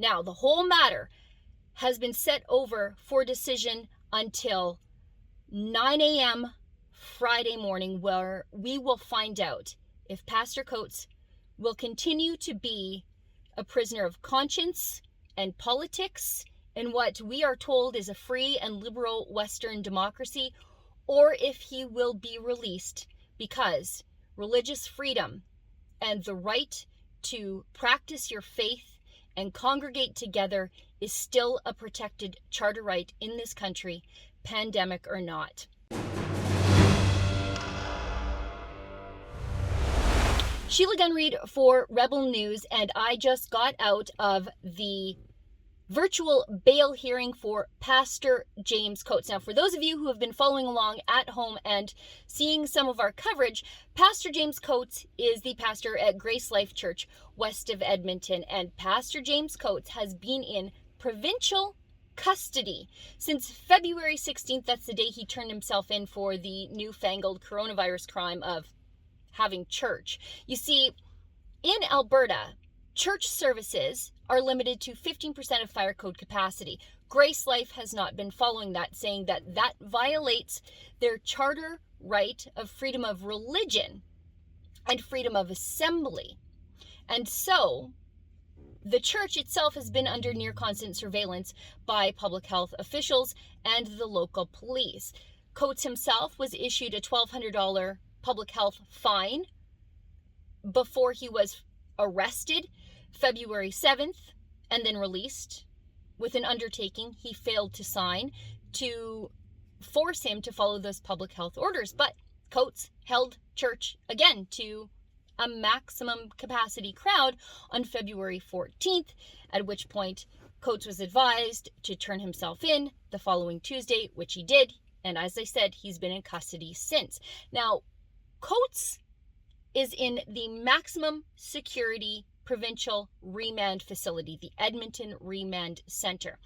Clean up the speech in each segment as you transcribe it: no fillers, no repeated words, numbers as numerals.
Now, the whole matter has been set over for decision until 9 a.m. Friday morning, where we will find out if Pastor Coates will continue to be a prisoner of conscience and politics in what we are told is a free and liberal Western democracy, or if he will be released, because religious freedom and the right to practice your faith and congregate together is still a protected charter right in this country, pandemic or not. Sheila Gunn Reid for Rebel News, and I just got out of the virtual bail hearing for Pastor James Coates. Now, for those of you who have been following along at home and seeing some of our coverage, Pastor James Coates is the pastor at GraceLife Church west of Edmonton, and Pastor James Coates has been in provincial custody since February 16th. That's the day he turned himself in for the newfangled coronavirus crime of having church. You see, in Alberta, church services are limited to 15% of fire code capacity. GraceLife has not been following that, saying that that violates their charter right of freedom of religion and freedom of assembly. And so the church itself has been under near constant surveillance by public health officials and the local police. Coates himself was issued a $1,200 public health fine before he was arrested February 7th and then released with an undertaking he failed to sign to force him to follow those public health orders. But Coates held church again to a maximum capacity crowd on February 14th, at which point Coates was advised to turn himself in the following Tuesday, which he did. And as I said, he's been in custody since. Now, Coates is in the maximum security provincial remand facility, the Edmonton Remand Center.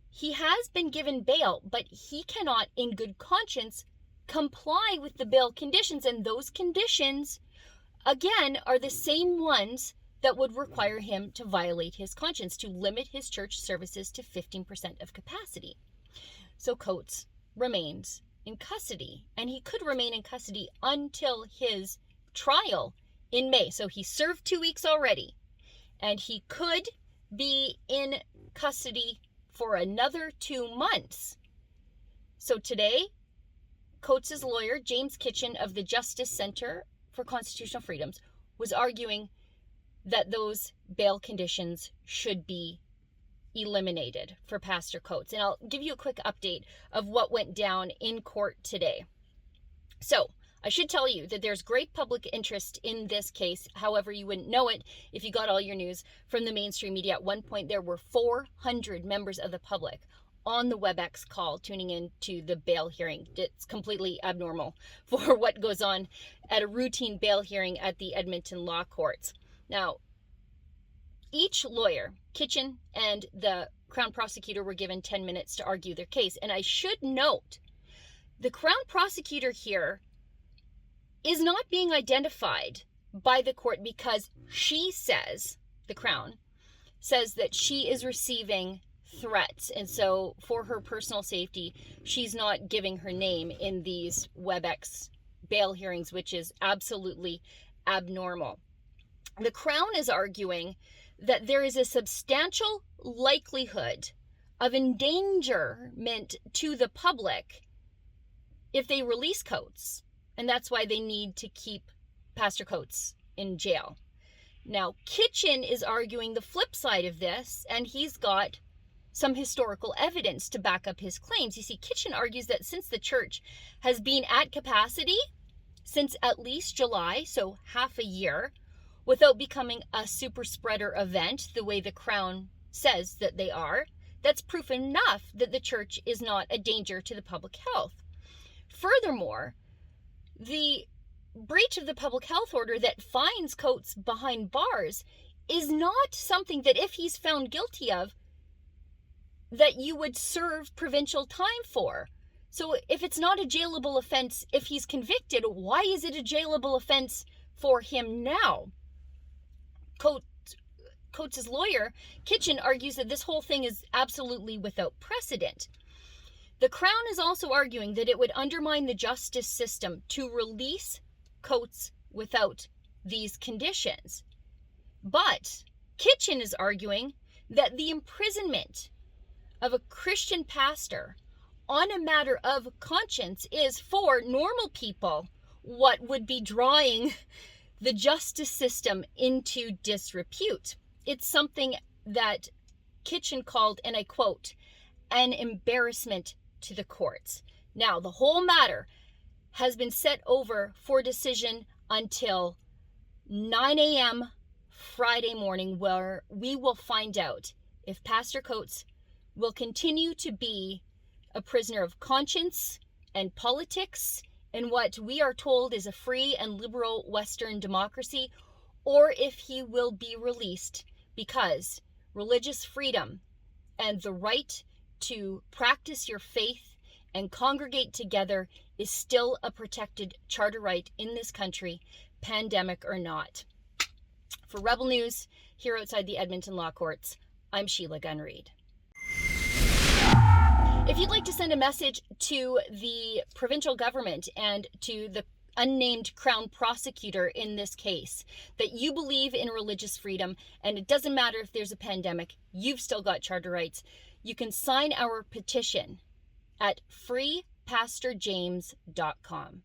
He has been given bail, but he cannot, in good conscience, comply with the bail conditions. And those conditions, again, are the same ones that would require him to violate his conscience, to limit his church services to 15% of capacity. So Coates remains in custody, and he could remain in custody until his trial in May. So he served 2 weeks already, and he could be in custody for another 2 months. So today, Coates' lawyer, James Kitchen of the Justice Center for Constitutional Freedoms, was arguing that those bail conditions should be eliminated for Pastor Coates. And I'll give you a quick update of what went down in court today. So I should tell you that there's great public interest in this case. However, you wouldn't know it if you got all your news from the mainstream media. At one point, there were 400 members of the public on the WebEx call tuning in to the bail hearing. It's completely abnormal for what goes on at a routine bail hearing at the Edmonton Law Courts. Now, each lawyer, Kitchen and the Crown Prosecutor, were given 10 minutes to argue their case. And I should note, the Crown Prosecutor here is not being identified by the court because she says, the Crown says, that she is receiving threats. And so for her personal safety, she's not giving her name in these WebEx bail hearings, which is absolutely abnormal. The Crown is arguing that there is a substantial likelihood of endangerment to the public if they release Coates. And that's why they need to keep Pastor Coates in jail. Now, Kitchen is arguing the flip side of this, and he's got some historical evidence to back up his claims. You see, Kitchen argues that since the church has been at capacity since at least July, so half a year, without becoming a super spreader event the way the Crown says that they are, that's proof enough that the church is not a danger to the public health. Furthermore, the breach of the public health order that finds Coates behind bars is not something that, if he's found guilty of, that you would serve provincial time for. So if it's not a jailable offense if he's convicted, why is it a jailable offense for him now? Coates Coates' lawyer, Kitchen, argues that this whole thing is absolutely without precedent. The Crown is also arguing that it would undermine the justice system to release Coates without these conditions. But Kitchen is arguing that the imprisonment of a Christian pastor on a matter of conscience is, for normal people, what would be drawing the justice system into disrepute. It's something that Kitchen called, and I quote, an embarrassment to the courts. Now, the whole matter has been set over for decision until 9 a.m. Friday morning, where we will find out if Pastor Coates will continue to be a prisoner of conscience and politics in what we are told is a free and liberal Western democracy, or if he will be released, because religious freedom and the right to practice your faith and congregate together is still a protected charter right in this country, pandemic or not. For Rebel News, here outside the Edmonton Law Courts, I'm Sheila Gunn Reid. If you'd like to send a message to the provincial government and to the unnamed Crown prosecutor in this case, that you believe in religious freedom, and it doesn't matter if there's a pandemic, you've still got charter rights, you can sign our petition at freepastorjames.com.